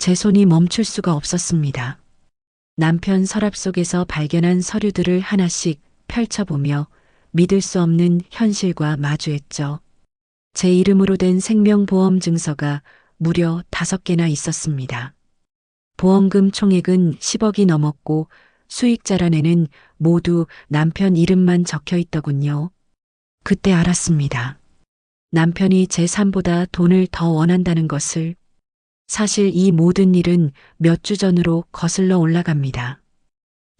제 손이 멈출 수가 없었습니다. 남편 서랍 속에서 발견한 서류들을 하나씩 펼쳐보며 믿을 수 없는 현실과 마주했죠. 제 이름으로 된 생명보험 증서가 무려 5개나 있었습니다. 보험금 총액은 10억이 넘었고 수익자란에는 모두 남편 이름만 적혀 있더군요. 그때 알았습니다. 남편이 제 삶보다 돈을 더 원한다는 것을. 사실 이 모든 일은 몇 주 전으로 거슬러 올라갑니다.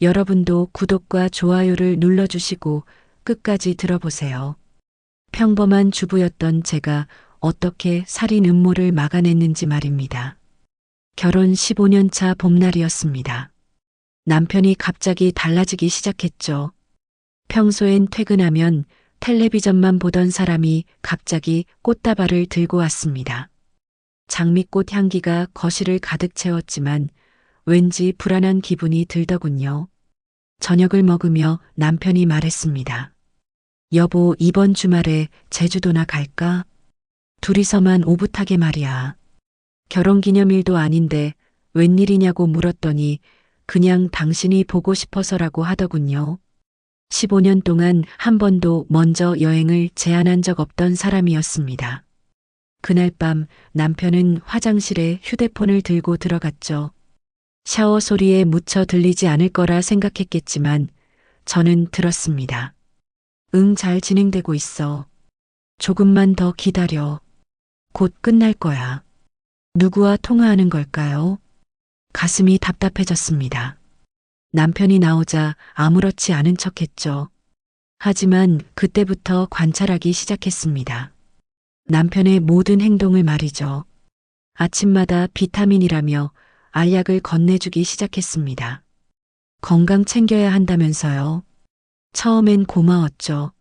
여러분도 구독과 좋아요를 눌러주시고 끝까지 들어보세요. 평범한 주부였던 제가 어떻게 살인 음모를 막아냈는지 말입니다. 결혼 15년 차 봄날이었습니다. 남편이 갑자기 달라지기 시작했죠. 평소엔 퇴근하면 텔레비전만 보던 사람이 갑자기 꽃다발을 들고 왔습니다. 장미꽃 향기가 거실을 가득 채웠지만 왠지 불안한 기분이 들더군요. 저녁을 먹으며 남편이 말했습니다. 여보, 이번 주말에 제주도나 갈까? 둘이서만 오붓하게 말이야. 결혼기념일도 아닌데 웬일이냐고 물었더니 그냥 당신이 보고 싶어서라고 하더군요. 15년 동안 한 번도 먼저 여행을 제안한 적 없던 사람이었습니다. 그날 밤 남편은 화장실에 휴대폰을 들고 들어갔죠. 샤워 소리에 묻혀 들리지 않을 거라 생각했겠지만 저는 들었습니다. 응, 잘 진행되고 있어. 조금만 더 기다려. 곧 끝날 거야. 누구와 통화하는 걸까요? 가슴이 답답해졌습니다. 남편이 나오자 아무렇지 않은 척했죠. 하지만 그때부터 관찰하기 시작했습니다. 남편의 모든 행동을 말이죠. 아침마다 비타민이라며 알약을 건네주기 시작했습니다. 건강 챙겨야 한다면서요. 처음엔 고마웠죠.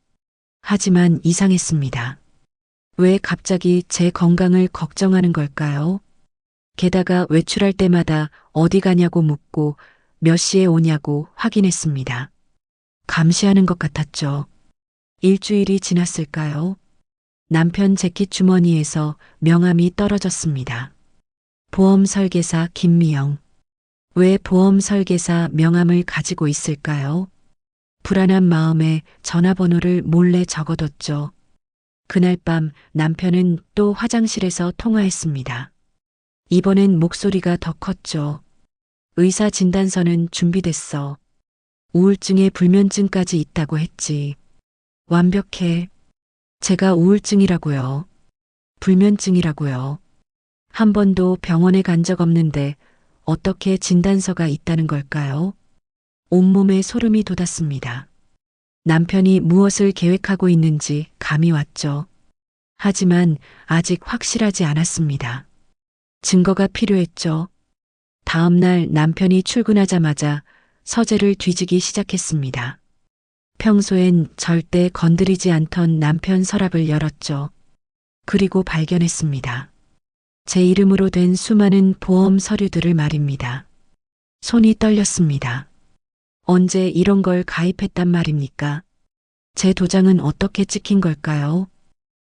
하지만 이상했습니다. 왜 갑자기 제 건강을 걱정하는 걸까요? 게다가 외출할 때마다 어디 가냐고 묻고 몇 시에 오냐고 확인했습니다. 감시하는 것 같았죠. 일주일이 지났을까요? 남편 재킷 주머니에서 명함이 떨어졌습니다. 보험 설계사 김미영. 왜 보험 설계사 명함을 가지고 있을까요? 불안한 마음에 전화번호를 몰래 적어뒀죠. 그날 밤 남편은 또 화장실에서 통화했습니다. 이번엔 목소리가 더 컸죠. 의사 진단서는 준비됐어. 우울증에 불면증까지 있다고 했지. 완벽해. 제가 우울증이라고요. 불면증이라고요. 한 번도 병원에 간 적 없는데 어떻게 진단서가 있다는 걸까요? 온몸에 소름이 돋았습니다. 남편이 무엇을 계획하고 있는지 감이 왔죠. 하지만 아직 확실하지 않았습니다. 증거가 필요했죠. 다음 날 남편이 출근하자마자 서재를 뒤지기 시작했습니다. 평소엔 절대 건드리지 않던 남편 서랍을 열었죠. 그리고 발견했습니다. 제 이름으로 된 수많은 보험 서류들을 말입니다. 손이 떨렸습니다. 언제 이런 걸 가입했단 말입니까? 제 도장은 어떻게 찍힌 걸까요?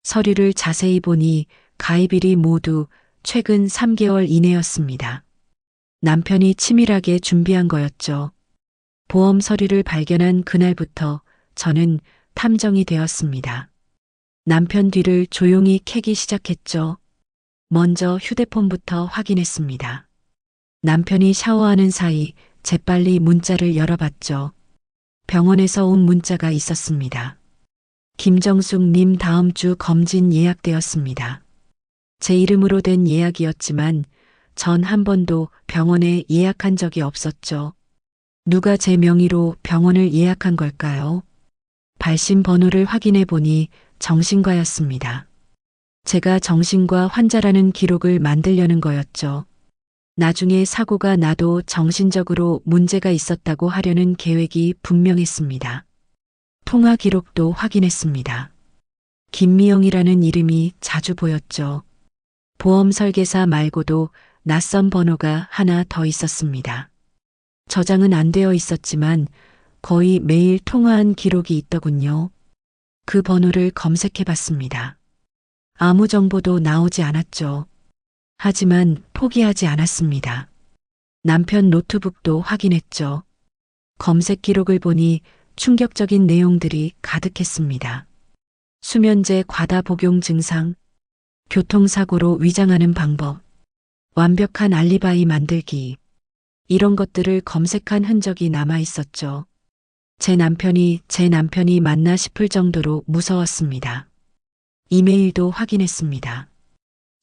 서류를 자세히 보니 가입일이 모두 최근 3개월 이내였습니다. 남편이 치밀하게 준비한 거였죠. 보험 서류를 발견한 그날부터 저는 탐정이 되었습니다. 남편 뒤를 조용히 캐기 시작했죠. 먼저 휴대폰부터 확인했습니다. 남편이 샤워하는 사이 재빨리 문자를 열어봤죠. 병원에서 온 문자가 있었습니다. 김정숙 님 다음 주 검진 예약되었습니다. 제 이름으로 된 예약이었지만 전 한 번도 병원에 예약한 적이 없었죠. 누가 제 명의로 병원을 예약한 걸까요? 발신 번호를 확인해 보니 정신과였습니다. 제가 정신과 환자라는 기록을 만들려는 거였죠. 나중에 사고가 나도 정신적으로 문제가 있었다고 하려는 계획이 분명했습니다. 통화 기록도 확인했습니다. 김미영이라는 이름이 자주 보였죠. 보험 설계사 말고도 낯선 번호가 하나 더 있었습니다. 저장은 안 되어 있었지만 거의 매일 통화한 기록이 있더군요. 그 번호를 검색해 봤습니다. 아무 정보도 나오지 않았죠. 하지만 포기하지 않았습니다. 남편 노트북도 확인했죠. 검색 기록을 보니 충격적인 내용들이 가득했습니다. 수면제 과다 복용 증상, 교통사고로 위장하는 방법, 완벽한 알리바이 만들기. 이런 것들을 검색한 흔적이 남아 있었죠. 제 남편이 맞나 싶을 정도로 무서웠습니다. 이메일도 확인했습니다.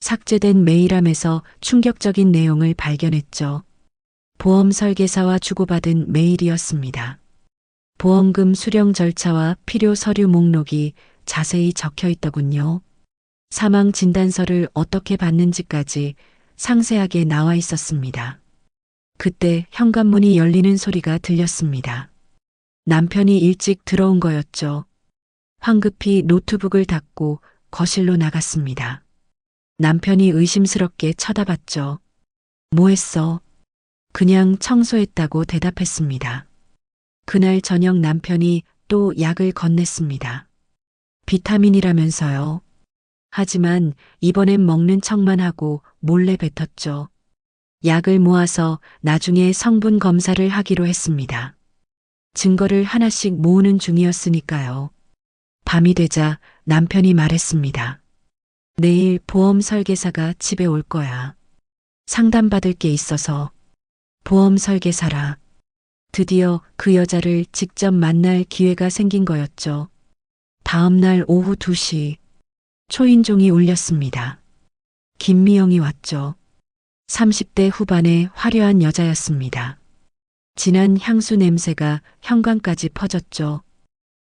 삭제된 메일함에서 충격적인 내용을 발견했죠. 보험 설계사와 주고받은 메일이었습니다. 보험금 수령 절차와 필요 서류 목록이 자세히 적혀 있더군요. 사망 진단서를 어떻게 받는지까지 상세하게 나와 있었습니다. 그때 현관문이 열리는 소리가 들렸습니다. 남편이 일찍 들어온 거였죠. 황급히 노트북을 닫고 거실로 나갔습니다. 남편이 의심스럽게 쳐다봤죠. 뭐 했어? 그냥 청소했다고 대답했습니다. 그날 저녁 남편이 또 약을 건넸습니다. 비타민이라면서요. 하지만 이번엔 먹는 척만 하고 몰래 뱉었죠. 약을 모아서 나중에 성분 검사를 하기로 했습니다. 증거를 하나씩 모으는 중이었으니까요. 밤이 되자 남편이 말했습니다. 내일 보험 설계사가 집에 올 거야. 상담받을 게 있어서. 보험 설계사라. 드디어 그 여자를 직접 만날 기회가 생긴 거였죠. 다음 날 오후 2시 초인종이 울렸습니다. 김미영이 왔죠. 30대 후반의 화려한 여자였습니다. 진한 향수 냄새가 현관까지 퍼졌죠.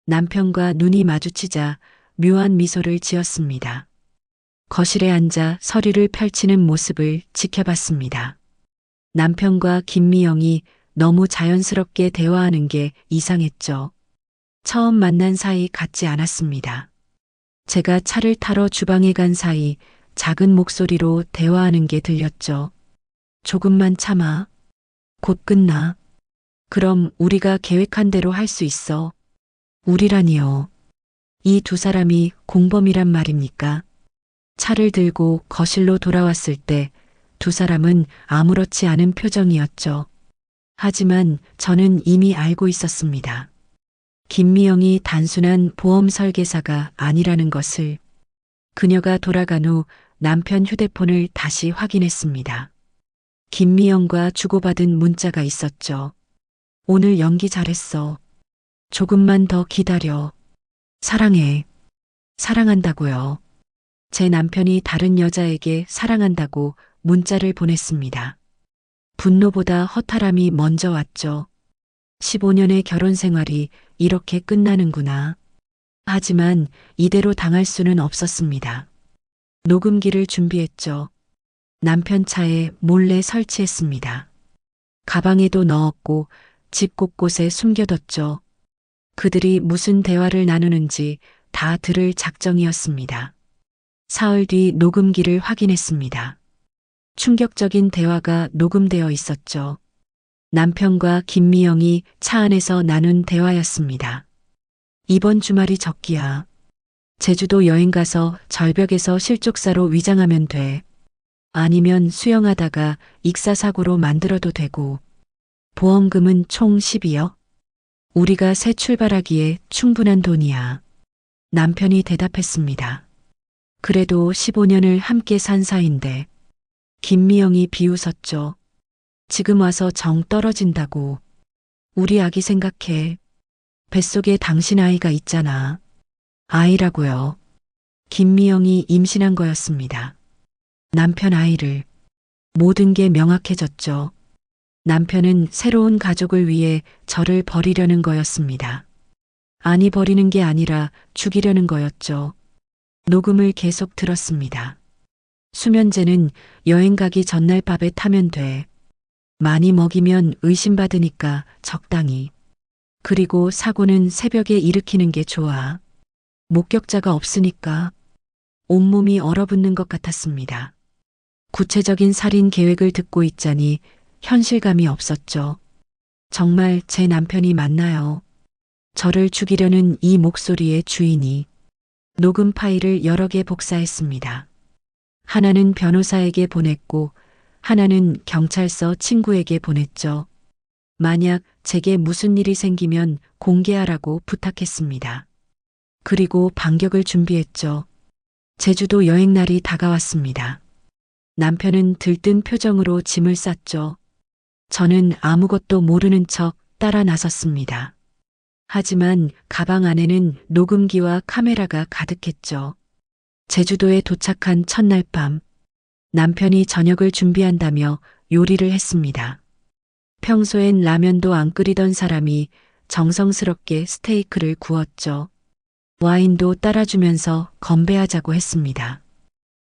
남편과 눈이 마주치자 묘한 미소를 지었습니다. 거실에 앉아 서류를 펼치는 모습을 지켜봤습니다. 남편과 김미영이 너무 자연스럽게 대화하는 게 이상했죠. 처음 만난 사이 같지 않았습니다. 제가 차를 타러 주방에 간 사이 작은 목소리로 대화하는 게 들렸죠. 조금만 참아. 곧 끝나. 그럼 우리가 계획한 대로 할 수 있어. 우리라니요. 이 두 사람이 공범이란 말입니까? 차를 들고 거실로 돌아왔을 때 두 사람은 아무렇지 않은 표정이었죠. 하지만 저는 이미 알고 있었습니다. 김미영이 단순한 보험 설계사가 아니라는 것을. 그녀가 돌아간 후 남편 휴대폰을 다시 확인했습니다. 김미영과 주고받은 문자가 있었죠. 오늘 연기 잘했어. 조금만 더 기다려. 사랑해. 사랑한다고요. 제 남편이 다른 여자에게 사랑한다고 문자를 보냈습니다. 분노보다 허탈함이 먼저 왔죠. 15년의 결혼 생활이 이렇게 끝나는구나. 하지만 이대로 당할 수는 없었습니다. 녹음기를 준비했죠. 남편 차에 몰래 설치했습니다. 가방에도 넣었고 집 곳곳에 숨겨뒀죠. 그들이 무슨 대화를 나누는지 다 들을 작정이었습니다. 사흘 뒤 녹음기를 확인했습니다. 충격적인 대화가 녹음되어 있었죠. 남편과 김미영이 차 안에서 나눈 대화였습니다. 이번 주말이 적기야. 제주도 여행 가서 절벽에서 실족사로 위장하면 돼. 아니면 수영하다가 익사사고로 만들어도 되고. 보험금은 총 10이요. 우리가 새 출발하기에 충분한 돈이야. 남편이 대답했습니다. 그래도 15년을 함께 산 사이인데. 김미영이 비웃었죠. 지금 와서 정 떨어진다고. 우리 아기 생각해. 뱃속에 당신 아이가 있잖아. 아이라고요. 김미영이 임신한 거였습니다. 남편 아이를. 모든 게 명확해졌죠. 남편은 새로운 가족을 위해 저를 버리려는 거였습니다. 아니 버리는 게 아니라 죽이려는 거였죠. 녹음을 계속 들었습니다. 수면제는 여행 가기 전날 밥에 타면 돼. 많이 먹이면 의심받으니까 적당히. 그리고 사고는 새벽에 일으키는 게 좋아. 목격자가 없으니까. 온몸이 얼어붙는 것 같았습니다. 구체적인 살인 계획을 듣고 있자니 현실감이 없었죠. 정말 제 남편이 맞나요? 저를 죽이려는 이 목소리의 주인이. 녹음 파일을 여러 개 복사했습니다. 하나는 변호사에게 보냈고 하나는 경찰서 친구에게 보냈죠. 만약 제게 무슨 일이 생기면 공개하라고 부탁했습니다. 그리고 반격을 준비했죠. 제주도 여행 날이 다가왔습니다. 남편은 들뜬 표정으로 짐을 쌌죠. 저는 아무것도 모르는 척 따라 나섰습니다. 하지만 가방 안에는 녹음기와 카메라가 가득했죠. 제주도에 도착한 첫날 밤, 남편이 저녁을 준비한다며 요리를 했습니다. 평소엔 라면도 안 끓이던 사람이 정성스럽게 스테이크를 구웠죠. 와인도 따라주면서 건배하자고 했습니다.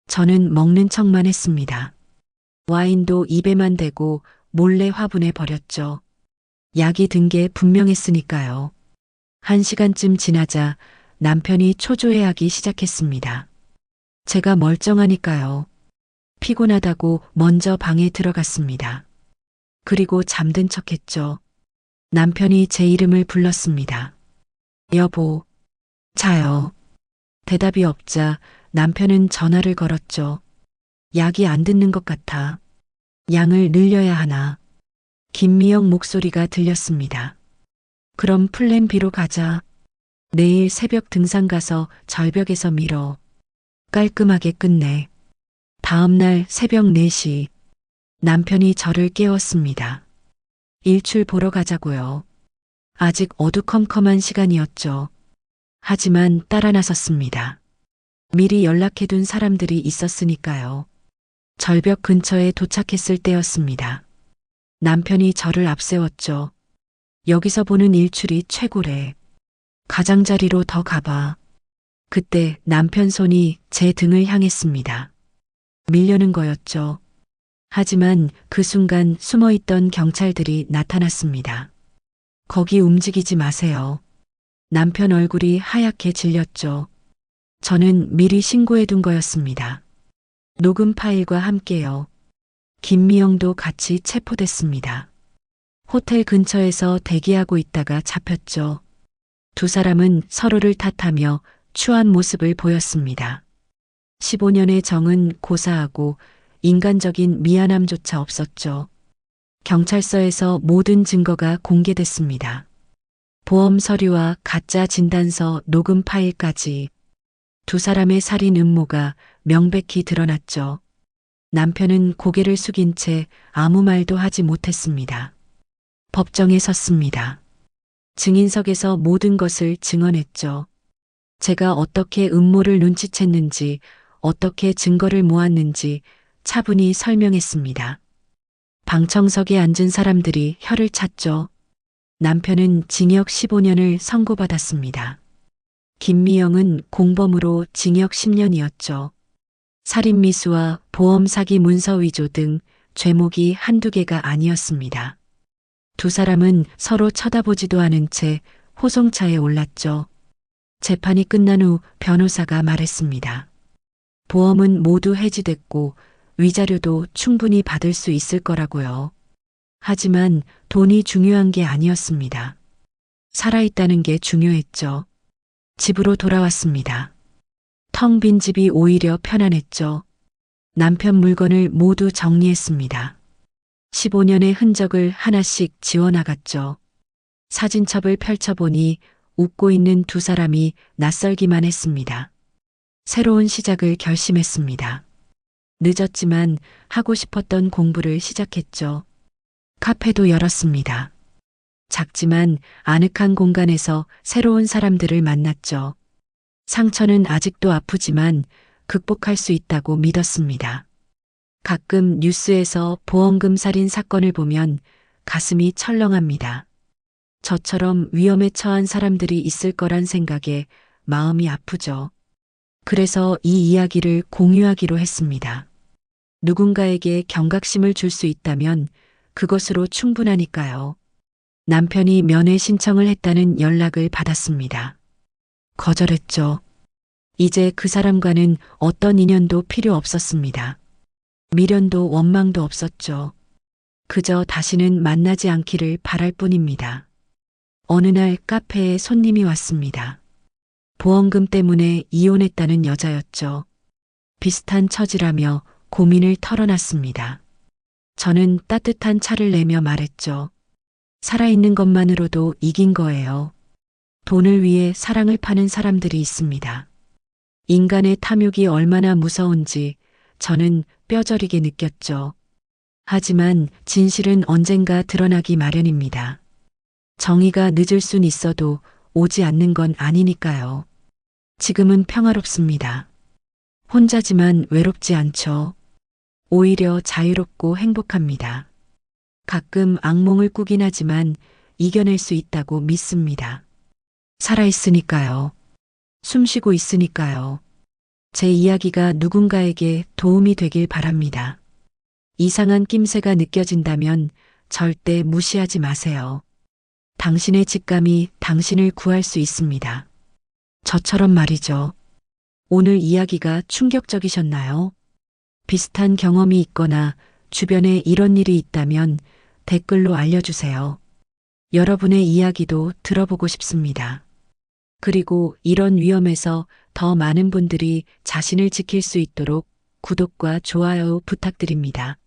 저는 먹는 척만 했습니다. 와인도 입에만 대고 몰래 화분에 버렸죠. 약이 든 게 분명했으니까요. 1시간쯤 지나자 남편이 초조해하기 시작했습니다. 제가 멀쩡하니까요. 피곤하다고 먼저 방에 들어갔습니다. 그리고 잠든 척했죠. 남편이 제 이름을 불렀습니다. 여보, 자요. 대답이 없자 남편은 전화를 걸었죠. 약이 안 듣는 것 같아. 양을 늘려야 하나. 김미영 목소리가 들렸습니다. 그럼 플랜 B로 가자. 내일 새벽 등산 가서 절벽에서 밀어. 깔끔하게 끝내. 다음 날 새벽 4시 남편이 저를 깨웠습니다. 일출 보러 가자고요. 아직 어두컴컴한 시간이었죠. 하지만 따라 나섰습니다. 미리 연락해둔 사람들이 있었으니까요. 절벽 근처에 도착했을 때였습니다. 남편이 저를 앞세웠죠. 여기서 보는 일출이 최고래. 가장자리로 더 가봐. 그때 남편 손이 제 등을 향했습니다. 밀려는 거였죠. 하지만 그 순간 숨어있던 경찰들이 나타났습니다. 거기 움직이지 마세요. 남편 얼굴이 하얗게 질렸죠. 저는 미리 신고해둔 거였습니다. 녹음 파일과 함께요. 김미영도 같이 체포됐습니다. 호텔 근처에서 대기하고 있다가 잡혔죠. 두 사람은 서로를 탓하며 추한 모습을 보였습니다. 15년의 정은 고사하고 인간적인 미안함조차 없었죠. 경찰서에서 모든 증거가 공개됐습니다. 보험 서류와 가짜 진단서 녹음 파일까지 두 사람의 살인 음모가 명백히 드러났죠. 남편은 고개를 숙인 채 아무 말도 하지 못했습니다. 법정에 섰습니다. 증인석에서 모든 것을 증언했죠. 제가 어떻게 음모를 눈치챘는지, 어떻게 증거를 모았는지 차분히 설명했습니다. 방청석에 앉은 사람들이 혀를 찼죠. 남편은 징역 15년을 선고받았습니다. 김미영은 공범으로 징역 10년이었죠. 살인미수와 보험 사기 문서 위조 등 죄목이 한두 개가 아니었습니다. 두 사람은 서로 쳐다보지도 않은 채 호송차에 올랐죠. 재판이 끝난 후 변호사가 말했습니다. 보험은 모두 해지됐고 위자료도 충분히 받을 수 있을 거라고요. 하지만 돈이 중요한 게 아니었습니다. 살아있다는 게 중요했죠. 집으로 돌아왔습니다. 텅 빈 집이 오히려 편안했죠. 남편 물건을 모두 정리했습니다. 15년의 흔적을 하나씩 지워나갔죠. 사진첩을 펼쳐보니 웃고 있는 두 사람이 낯설기만 했습니다. 새로운 시작을 결심했습니다. 늦었지만 하고 싶었던 공부를 시작했죠. 카페도 열었습니다. 작지만 아늑한 공간에서 새로운 사람들을 만났죠. 상처는 아직도 아프지만 극복할 수 있다고 믿었습니다. 가끔 뉴스에서 보험금 살인 사건을 보면 가슴이 철렁합니다. 저처럼 위험에 처한 사람들이 있을 거란 생각에 마음이 아프죠. 그래서 이 이야기를 공유하기로 했습니다. 누군가에게 경각심을 줄 수 있다면 그것으로 충분하니까요. 남편이 면회 신청을 했다는 연락을 받았습니다. 거절했죠. 이제 그 사람과는 어떤 인연도 필요 없었습니다. 미련도 원망도 없었죠. 그저 다시는 만나지 않기를 바랄 뿐입니다. 어느 날 카페에 손님이 왔습니다. 보험금 때문에 이혼했다는 여자였죠. 비슷한 처지라며 고민을 털어놨습니다. 저는 따뜻한 차를 내며 말했죠. 살아있는 것만으로도 이긴 거예요. 돈을 위해 사랑을 파는 사람들이 있습니다. 인간의 탐욕이 얼마나 무서운지 저는 뼈저리게 느꼈죠. 하지만 진실은 언젠가 드러나기 마련입니다. 정의가 늦을 순 있어도 오지 않는 건 아니니까요. 지금은 평화롭습니다. 혼자지만 외롭지 않죠. 오히려 자유롭고 행복합니다. 가끔 악몽을 꾸긴 하지만 이겨낼 수 있다고 믿습니다. 살아있으니까요. 숨쉬고 있으니까요. 제 이야기가 누군가에게 도움이 되길 바랍니다. 이상한 낌새가 느껴진다면 절대 무시하지 마세요. 당신의 직감이 당신을 구할 수 있습니다. 저처럼 말이죠. 오늘 이야기가 충격적이셨나요? 비슷한 경험이 있거나 주변에 이런 일이 있다면 댓글로 알려주세요. 여러분의 이야기도 들어보고 싶습니다. 그리고 이런 위험에서 더 많은 분들이 자신을 지킬 수 있도록 구독과 좋아요 부탁드립니다.